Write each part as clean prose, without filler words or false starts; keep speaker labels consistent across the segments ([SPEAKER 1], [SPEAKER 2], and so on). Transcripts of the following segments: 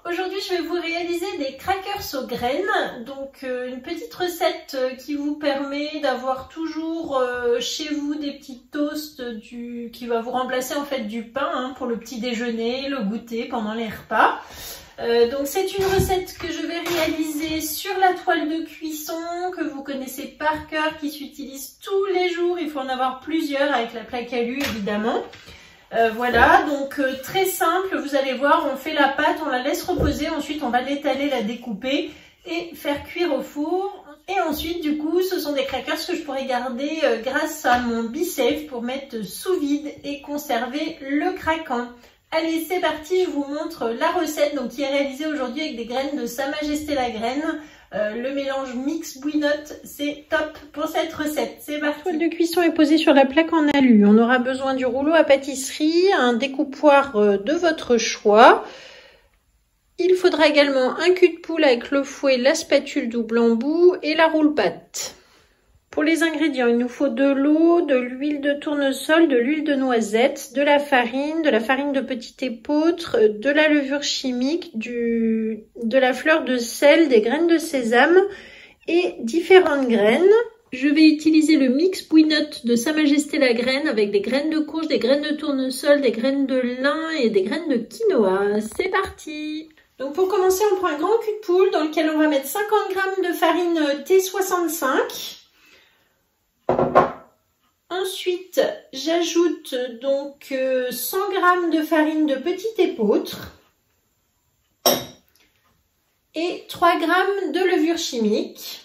[SPEAKER 1] Aujourd'hui, je vais vous réaliser des crackers aux graines. Donc, une petite recette qui vous permet d'avoir toujours chez vous des petits toasts qui va vous remplacer en fait du pain pour le petit déjeuner, le goûter pendant les repas. Donc, c'est une recette que je vais réaliser sur la toile de cuisson que vous connaissez par cœur, qui s'utilise tous les jours. Il faut en avoir plusieurs avec la plaque alu évidemment. Voilà, donc très simple, vous allez voir, on fait la pâte, on la laisse reposer, ensuite on va l'étaler, la découper et faire cuire au four. Et ensuite du coup ce sont des crackers que je pourrais garder grâce à mon BeSafe pour mettre sous vide et conserver le craquant. Allez, c'est parti, je vous montre la recette donc, qui est réalisée aujourd'hui avec des graines de Sa Majesté la Graine. Le mélange mix bouillotte, c'est top pour cette recette. C'est parti. La toile de cuisson est posée sur la plaque en alu. On aura besoin du rouleau à pâtisserie, un découpoir de votre choix. Il faudra également un cul de poule avec le fouet, la spatule double embout et la roule-pâte. Pour les ingrédients, il nous faut de l'eau, de l'huile de tournesol, de l'huile de noisette, de la farine de petit épeautre, de la levure chimique, de la fleur de sel, des graines de sésame et différentes graines. Je vais utiliser le mix bouillotte de Sa Majesté la Graine avec des graines de courge, des graines de tournesol, des graines de lin et des graines de quinoa. C'est parti! Donc pour commencer, on prend un grand cul de poule dans lequel on va mettre 50 g de farine T65. Ensuite, j'ajoute donc 100 g de farine de petit épeautre et 3 g de levure chimique.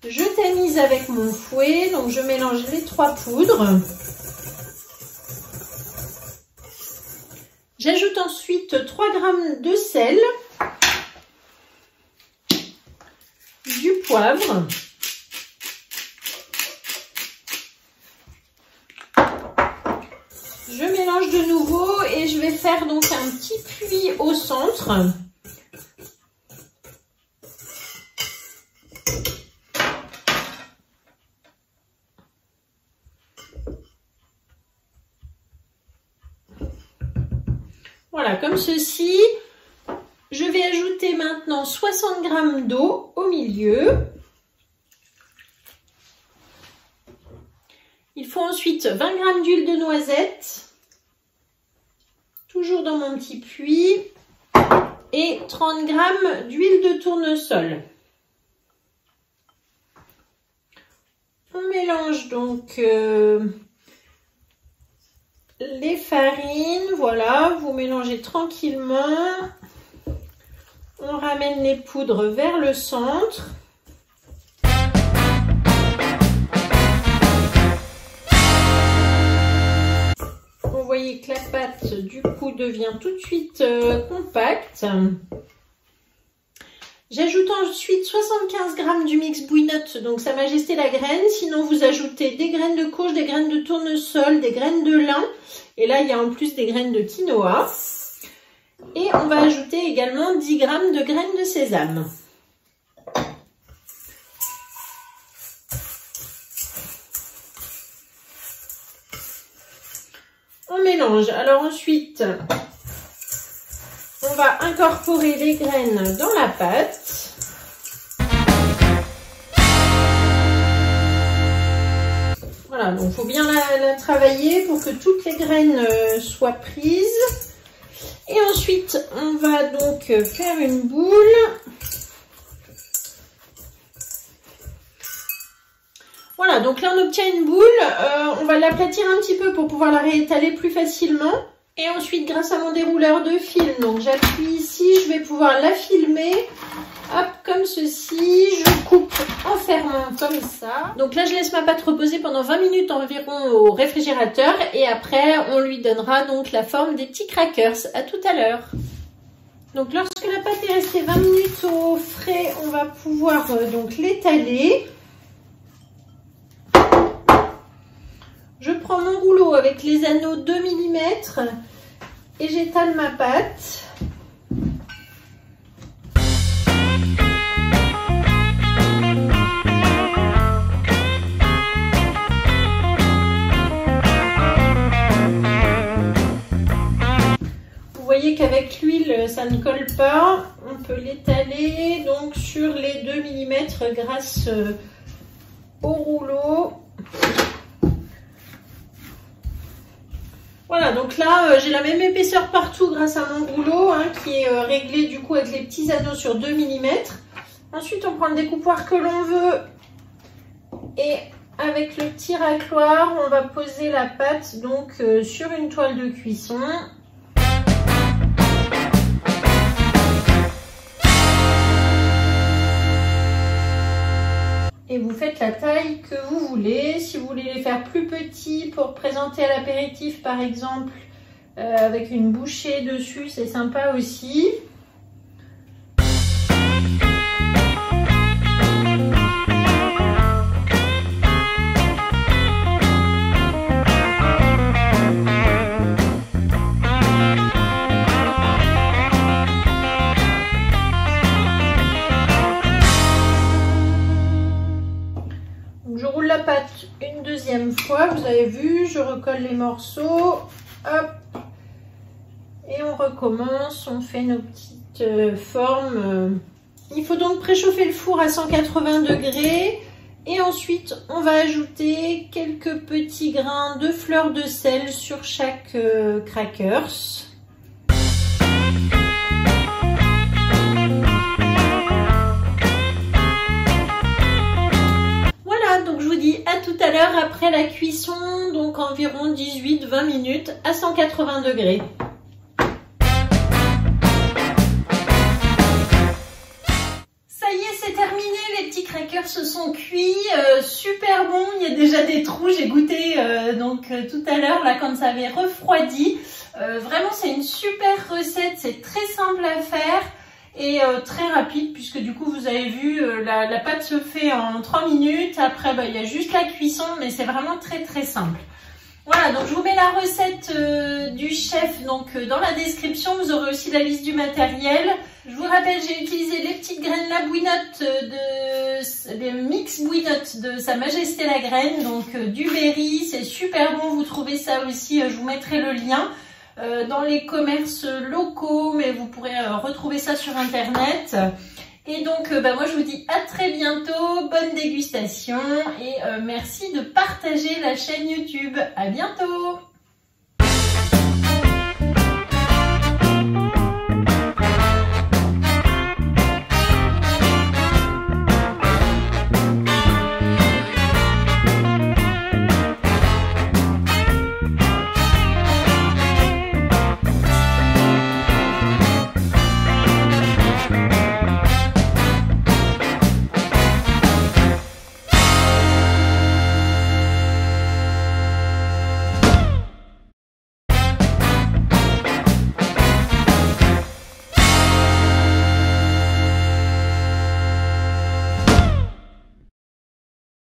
[SPEAKER 1] Je tamise avec mon fouet, donc je mélange les trois poudres. J'ajoute ensuite 3 g de sel, du poivre, je mélange de nouveau et je vais faire donc un petit puits au centre. Voilà, comme ceci. Je vais ajouter maintenant 60 g d'eau au milieu. Il faut ensuite 20 g d'huile de noisette, toujours dans mon petit puits, et 30 g d'huile de tournesol. On mélange donc les farines, voilà, vous mélangez tranquillement. On ramène les poudres vers le centre. Vous voyez que la pâte du coup devient tout de suite compacte. J'ajoute ensuite 75 g du mix bouillotte, donc Sa Majesté la Graine. Sinon vous ajoutez des graines de courge, des graines de tournesol, des graines de lin. Et là il y a en plus des graines de quinoa. Et on va ajouter également 10 g de graines de sésame. On mélange. Alors ensuite, on va incorporer les graines dans la pâte. Voilà, donc il faut bien la travailler pour que toutes les graines soient prises. Et ensuite, on va donc faire une boule. Voilà, donc là on obtient une boule. On va l'aplatir un petit peu pour pouvoir la réétaler plus facilement. Et ensuite, grâce à mon dérouleur de film, donc j'appuie ici, je vais pouvoir la filmer. Hop, comme ceci, je coupe en fermant comme ça. Donc là, je laisse ma pâte reposer pendant 20 minutes environ au réfrigérateur. Et après, on lui donnera donc la forme des petits crackers. À tout à l'heure. Donc lorsque la pâte est restée 20 minutes au frais, on va pouvoir donc l'étaler. Je prends mon rouleau avec les anneaux 2 mm et j'étale ma pâte. voyez qu'avec l'huile, ça ne colle pas. On peut l'étaler donc sur les 2 mm grâce au rouleau. Voilà, donc là, j'ai la même épaisseur partout grâce à mon rouleau hein, qui est réglé du coup avec les petits anneaux sur 2 mm. Ensuite, on prend le découpoir que l'on veut et avec le petit racloir, on va poser la pâte donc sur une toile de cuisson. Et vous faites la taille que vous voulez. Si vous voulez les faire plus petits pour présenter à l'apéritif par exemple, avec une bouchée dessus, c'est sympa aussi. Je roule la pâte une deuxième fois, vous avez vu, je recolle les morceaux, hop, et on recommence, on fait nos petites formes. Il faut donc préchauffer le four à 180 degrés et ensuite on va ajouter quelques petits grains de fleur de sel sur chaque crackers. À tout à l'heure après la cuisson, donc environ 18-20 minutes à 180 degrés. Ça y est, c'est terminé, les petits crackers se sont cuits, super bon, il y a déjà des trous, j'ai goûté tout à l'heure là quand ça avait refroidi. Vraiment c'est une super recette, c'est très simple à faire. Et très rapide puisque du coup vous avez vu la pâte se fait en 3 minutes, après il y a juste la cuisson mais c'est vraiment très simple. Voilà, donc je vous mets la recette du chef donc dans la description, vous aurez aussi la liste du matériel. Je vous rappelle, j'ai utilisé les petites graines La Bouinotte les mix bouinottes de Sa Majesté la Graine, donc du berry, c'est super bon, vous trouvez ça aussi, je vous mettrai le lien. Dans les commerces locaux, mais vous pourrez retrouver ça sur internet. Et donc moi je vous dis à très bientôt, bonne dégustation et merci de partager la chaîne YouTube. À bientôt.